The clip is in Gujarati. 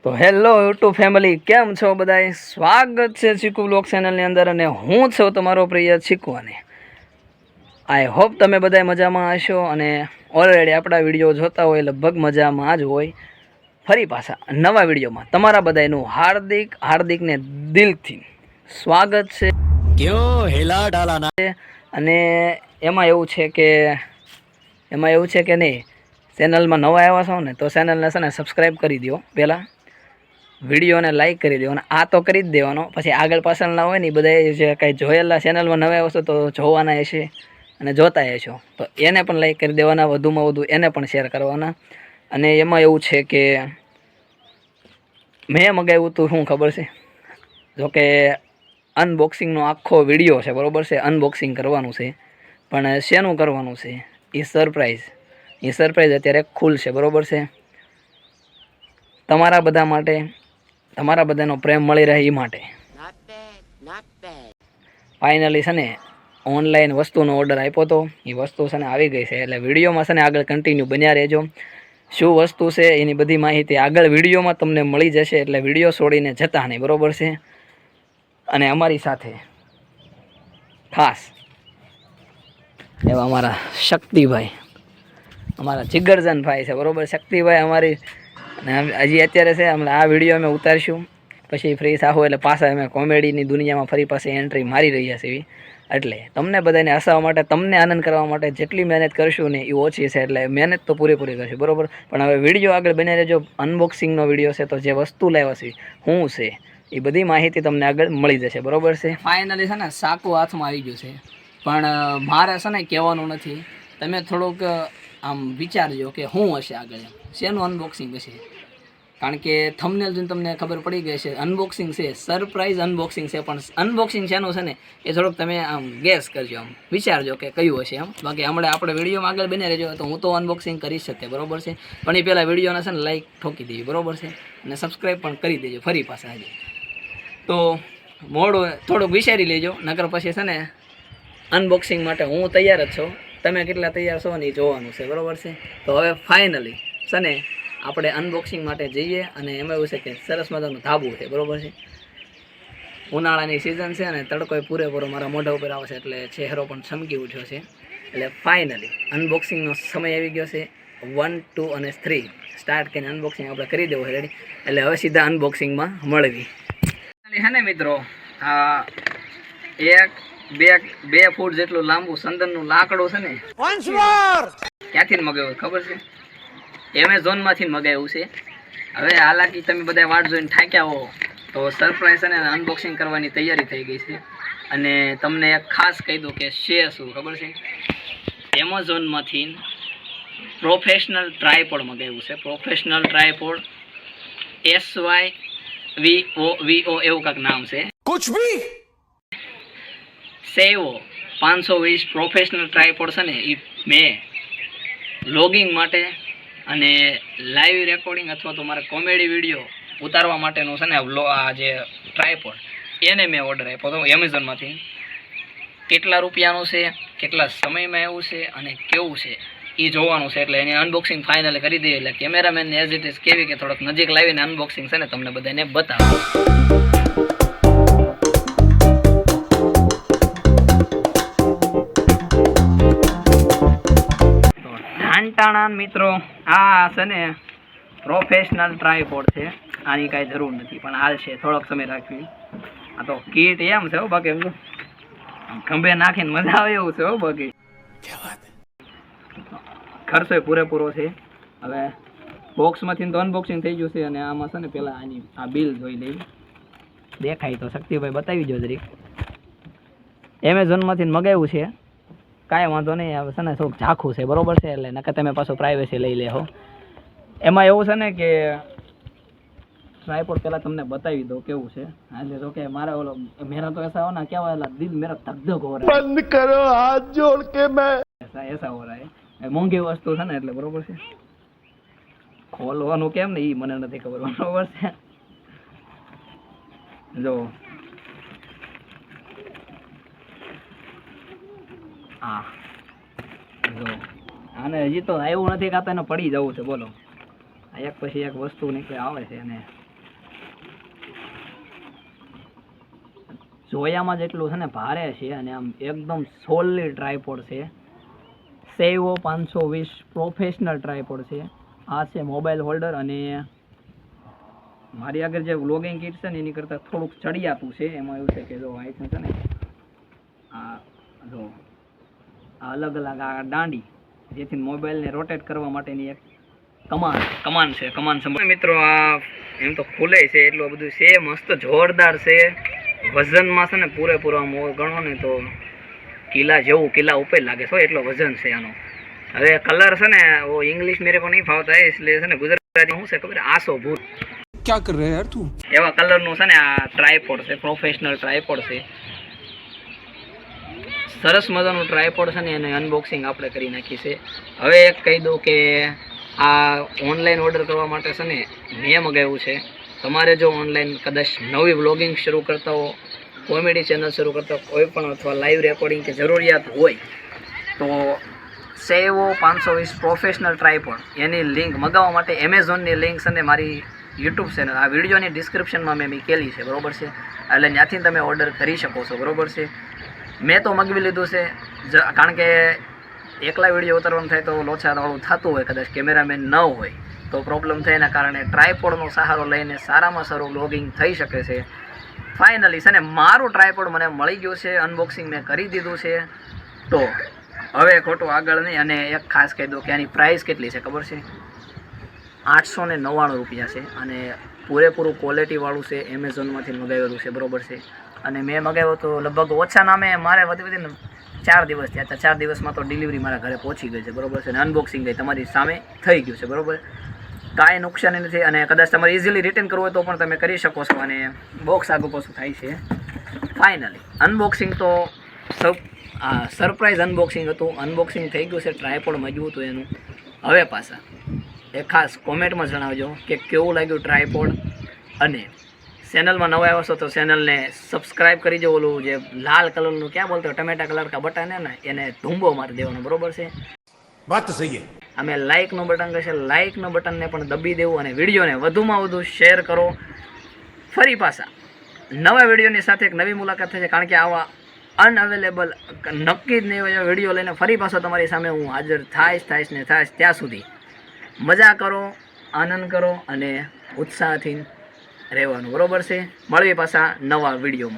તો હેલો યુટ્યુબ ફેમિલી, કેમ છો બધાય? સ્વાગત છે ચીકુ બ્લોગ ચેનલની અંદર અને હું છું તમારો પ્રિય ચીકુ. અને આઈ હોપ તમે બધા મજામાં હશો અને ઓલરેડી આપણા વિડીયો જોતા હોય લગભગ મજામાં જ હોય. ફરી પાછા નવા વિડીયોમાં તમારા બધાનું હાર્દિક ને દિલથી સ્વાગત છે. ક્યો હેલા ડાલાના અને એમાં એવું છે કે નહીં, ચેનલમાં નવા આવ્યા છો ને તો ચેનલને છે ને સબસ્ક્રાઈબ કરી દો, પહેલાં વિડીયોને લાઇક કરી દો. અને આ તો કરી જ દેવાનો, પછી આગળ પાછળના હોય ને એ બધા જે કાંઈ જોયેલા ચેનલમાં નવા આવશો તો જોવાના હશે અને જોતા હશો તો એને પણ લાઇક કરી દેવાના, વધુમાં વધુ એને પણ શેર કરવાના. અને એમાં એવું છે કે મેં મગાવ્યું હતું શું ખબર છે, જોકે અનબોક્સિંગનો આખો વિડીયો છે, બરાબર છે. અનબોક્સિંગ કરવાનું છે, પણ શેનું કરવાનું છે એ સરપ્રાઈઝ અત્યારે ખુલશે, બરાબર છે. તમારા બધા માટે, તમારા બધાનો પ્રેમ મળી રહે એ માટે ફાઇનલી છે ને ઓનલાઈન વસ્તુનો ઓર્ડર આપ્યો હતો. એ વસ્તુ છે ને આવી ગઈ છે, એટલે વિડીયોમાં છે ને આગળ કન્ટિન્યુ બન્યા રહેજો. શું વસ્તુ છે એની બધી માહિતી આગળ વિડીયોમાં તમને મળી જશે, એટલે વિડીયો છોડીને જતા નહીં, બરાબર છે. અને અમારી સાથે ખાસ એવા અમારા શક્તિભાઈ, અમારા જીગરજન ભાઈ છે, બરાબર. શક્તિભાઈ અમારી, અને હજી અત્યારે છે હમણાં આ વિડીયો અમે ઉતારશું, પછી ફ્રી થાવું એટલે પાછા અમે કોમેડીની દુનિયામાં ફરી પાછી એન્ટ્રી મારી રહ્યા છીએ. એટલે તમને બધાને હસાવવા માટે, તમને આનંદ કરવા માટે જેટલી મહેનત કરશું ને એ ઓછી છે, એટલે મહેનત તો પૂરેપૂરી કરશું, બરાબર. પણ હવે વિડીયો આગળ બની રહેજો. અનબોક્સિંગનો વિડીયો છે, તો જે વસ્તુ લાવ્યા છે શું છે એ બધી માહિતી તમને આગળ મળી જશે, બરાબર છે. ફાઇનલી છે ને સાકું હાથમાં આવી ગયું છે, પણ મારે છે ને કહેવાનું નથી. તમે થોડુંક આમ વિચારજો કે શું હશે આગળ, શેનું અનબોક્સિંગ હશે. કારણ કે થંબનેલ જોઈને તમને ખબર પડી ગઈ છે, અનબોક્સિંગ છે, સરપ્રાઈઝ અનબોક્સિંગ છે. પણ અનબોક્સિંગ શેનું છે ને એ થોડુંક તમે આમ ગેસ કરજો, આમ વિચારજો કે કયું હશે એમ. બાકી હમણાં આપણે વિડીયોમાં આગળ બને રહેજો તો હું તો અનબોક્સિંગ કરી શકે, બરાબર છે. પણ એ પહેલાં વિડીયોને છે ને લાઈક ઠોકી દેજો, બરાબર છે. અને સબસ્ક્રાઈબ પણ કરી દેજો ફરી પાછા આજે. તો મોડું થોડુંક વિચારી લેજો, નકર પછી છે ને અનબોક્સિંગ માટે હું તૈયાર જ છું. તમે કેટલા તૈયાર છો ને એ જોવાનું છે, બરાબર છે. તો હવે ફાઇનલી છે ને આપણે અનબોક્સિંગ માટે જઈએ. અને એમાં એવું છે કે સરસ મજાનું ધાબું છે, બરાબર છે. ઉનાળાની સિઝન છે અને તડકો પૂરેપૂરો મારા મોઢા ઉપર આવશે, એટલે ચહેરો પણ ચમકી ઉઠ્યો છે. એટલે ફાઇનલી અનબોક્સિંગનો સમય આવી ગયો છે. 1, 2 અને 3 સ્ટાર્ટ કરીને અનબોક્સિંગ આપણે કરી દેવું છે, રેડી. એટલે હવે સીધા અનબોક્સિંગમાં મળવી. હે ને મિત્રો, આ 2 ફૂટ જેટલું લાંબુ સંદનનું લાકડું છે ને, ક્યાંથી મગાવ્યું ખબર છે? એમેઝોનમાંથી મગાવ્યું છે. હવે હાલાકી તમે બધા વાટ જોઈને થાક્યા હો, તો સરપ્રાઈઝ અને અનબોક્સિંગ કરવાની તૈયારી થઈ ગઈ છે. અને તમને એક ખાસ કહી દઉં કે છે શું ખબર છે, એમેઝોનમાંથી પ્રોફેશનલ ટ્રાયપોડ મગાવ્યું છે. પ્રોફેશનલ ટ્રાયપોડ, SYVO એવું કાંઈક નામ છે. કુછ ભી સેવો 520 પ્રોફેશનલ ટ્રાયપોડ છે ને એ મેં વ્લોગિંગ માટે અને લાઈવ રેકોર્ડિંગ અથવા તો મારા કોમેડી વિડીયો ઉતારવા માટેનું છે ને આ જે ટ્રાયપોડ એને મેં ઓર્ડર આપ્યો હતો એમેઝોનમાંથી. કેટલા રૂપિયાનું છે, કેટલા સમયમાં એવું છે અને કેવું છે એ જોવાનું છે. એટલે એની અનબોક્સિંગ ફાઇનલ કરી દઈએ. એટલે કેમેરામેનને એઝ ઇટ ઇઝ કેવી કે થોડોક નજીક લાવીને અનબોક્સિંગ છે ને તમને બધાને બતાવો. મિત્રો, આ છે ને પ્રોફેશનલ ટ્રાયપોડ છે. આની કાંઈ જરૂર નથી, પણ હાલ છે, થોડોક સમય રાખવી. આ તો કીટ એમ છે હો, બાકી એમ ખંભે નાખીને મજા આવે એવું છે હો. બાકી ખર્ચો પૂરેપૂરો છે. હવે બોક્સમાંથી તો અનબોક્સિંગ થઈ ગયું છે. અને આમાં છે ને પેલા આની આ બિલ જોઈ લઈ, દેખાય તો શક્તિભાઈ બતાવી દો જરીક. એમેઝોનમાંથી મગાવ્યું છે, કાંઈ વાંધો નહીં. હવે છે ને થોડુંક ઝાખું છે, બરોબર છે. એટલે નકર તમે પાછું પ્રાઇવેસી લઈ લેહો. એમાં એવું છે ને કે ટ્રાયપોડ પહેલાં તમને બતાવી દો કેવું છે. એટલે જો કે મારા ઓલો મેરા તો એસા હોના क्या वाला दिल मेरा धक धक हो रहा है, बंद करो हाथ जोड़ के मैं ऐसा हो रहा है. મોંઘી વસ્તુ છે ને એટલે, બરોબર છે. ખોલવાનું કેમ ને એ મને નથી ખબર, બરોબર છે. જો હા, જો આને હજી તો આવ્યું નથી, કાં તો એને પડી જવું છે. બોલો, એક પછી એક વસ્તુ નીકળે આવે છે. અને જોયામાં જેટલું છે ને ભારે છે અને આમ એકદમ સોલિડ ટ્રાયપોડ છે. સેવો 520 પ્રોફેશનલ ટ્રાયપોડ છે. આ છે મોબાઈલ હોલ્ડર અને મારી આગળ જે વ્લોગિંગ કિટ છે ને એની કરતાં થોડુંક ચડિયાતું છે. એમાં એવું છે કે જો આઈફોન છે ને આ જો આ અલગ અલગ આ દાંડી જેથી મોબાઈલને રોટેટ કરવા માટેની એક કમાન છે. મિત્રો આ એમ તો ખુલે છે એટલું બધું છે, મસ્ત જોરદાર છે. વજનમાં છે ને પૂરેપૂરો આમ ગણો ને તો કિલા ઉપર લાગે છે, એટલો વજન છે આનો. હવે કલર છે ને वो इंग्लिश मेरे को नहीं फावता है इसलिए છે ને ગુજરાતી શું છે ખબર આસો ભૂત क्या कर रहे हैं यार तू? એવા કલરનું છે ને આ ટ્રાયપોડ છે, પ્રોફેશનલ ટ્રાયપોડ છે. સરસ મજાનું ટ્રાયપોડ છે ને એને અનબોક્સિંગ આપણે કરી નાખી છે. હવે એક કહી દઉં કે આ ઓનલાઈન ઓર્ડર કરવા માટે છે ને મેં મગાવ્યું છે. તમારે જો ઓનલાઈન કદાચ નવી વ્લોગિંગ શરૂ કરતા હો, કોમેડી ચેનલ શરૂ કરતા કોઈ પણ અથવા લાઈવ રેકોર્ડિંગ કે જરૂરિયાત હોય તો સેવો 520 પ્રોફેશનલ ટ્રાયપોડ એની લિંક મગાવવા માટે એમેઝોનની લિંક છે ને મારી યુટ્યુબ ચેનલ આ વિડીયોની ડિસ્ક્રિપ્શનમાં મેં મૂકેલી છે, બરોબર છે. એટલે ત્યાંથી તમે ઓર્ડર કરી શકો છો, બરોબર છે. મેં તો મગાવી લીધું છે કારણ કે એકલા વિડીયો ઉતારવાનું થાય તો લોચાવાળું થતું હોય, કદાચ કેમેરામેન ન હોય તો પ્રોબ્લેમ થાય. એના કારણે ટ્રાયપોડનો સહારો લઈને સારામાં સારું વ્લોગિંગ થઈ શકે છે. ફાઇનલી છે ને મારું ટ્રાયપોડ મને મળી ગયું છે, અનબોક્સિંગ મેં કરી દીધું છે. તો હવે ખોટું આગળ નહીં. અને એક ખાસ કહી દઉં કે આની પ્રાઇસ કેટલી છે ખબર છે? 899 રૂપિયા છે અને પૂરેપૂરું ક્વોલિટીવાળું છે. એમેઝોનમાંથી મગાવેલું છે, બરોબર છે. અને મેં મગાવ્યો તો લગભગ ઓછા નામે મારે વધીને 4 દિવસ થયા હતા. 4 દિવસમાં તો ડિલિવરી મારા ઘરે પહોંચી ગઈ છે, બરોબર છે. અને અનબોક્સિંગ ગઈ તમારી સામે થઈ ગયું છે, બરોબર. કાંઈ નુકસાન નથી અને કદાચ તમારે ઇઝીલી રિટર્ન કરવું હોય તો પણ તમે કરી શકો છો. અને બોક્સ આગળ પાછું થાય છે. ફાઇનલી અનબોક્સિંગ તો સરપ્રાઈઝ અનબોક્સિંગ હતું. અનબોક્સિંગ થઈ ગયું છે, ટ્રાયપોડ મજવું હતું એનું. હવે પાછા એ ખાસ કોમેન્ટમાં જણાવજો કે કેવું લાગ્યું ટ્રાયપોડ. અને ચેનલમાં નવા આવ્યો છો તો ચેનલને સબસ્ક્રાઈબ કરી દો. ઓલું જે લાલ કલરનું ક્યાં બોલતો ટમેટા કલર કા બટન હે ને એને ધૂંબો મારી દેવાનો, બરોબર છે. बात तो सही है. અમે લાઇકનું બટન કહેશે, લાઇકનું બટનને પણ દબી દેવું અને વિડીયોને વધુમાં વધુ શેર કરો. ફરી પાછા નવા વિડીયોની સાથે એક નવી મુલાકાત થશે, કારણ કે આવા અનઅવેલેબલ નક્કી જ નહીં હોય વિડીયો લઈને ફરી પાછો તમારી સામે હું હાજર થાઈશ. ત્યાં સુધી મજા કરો, આનંદ કરો અને ઉત્સાહથી રહેવાનું, બરોબર છે. મળીએ પાછા નવા વિડીયોમાં.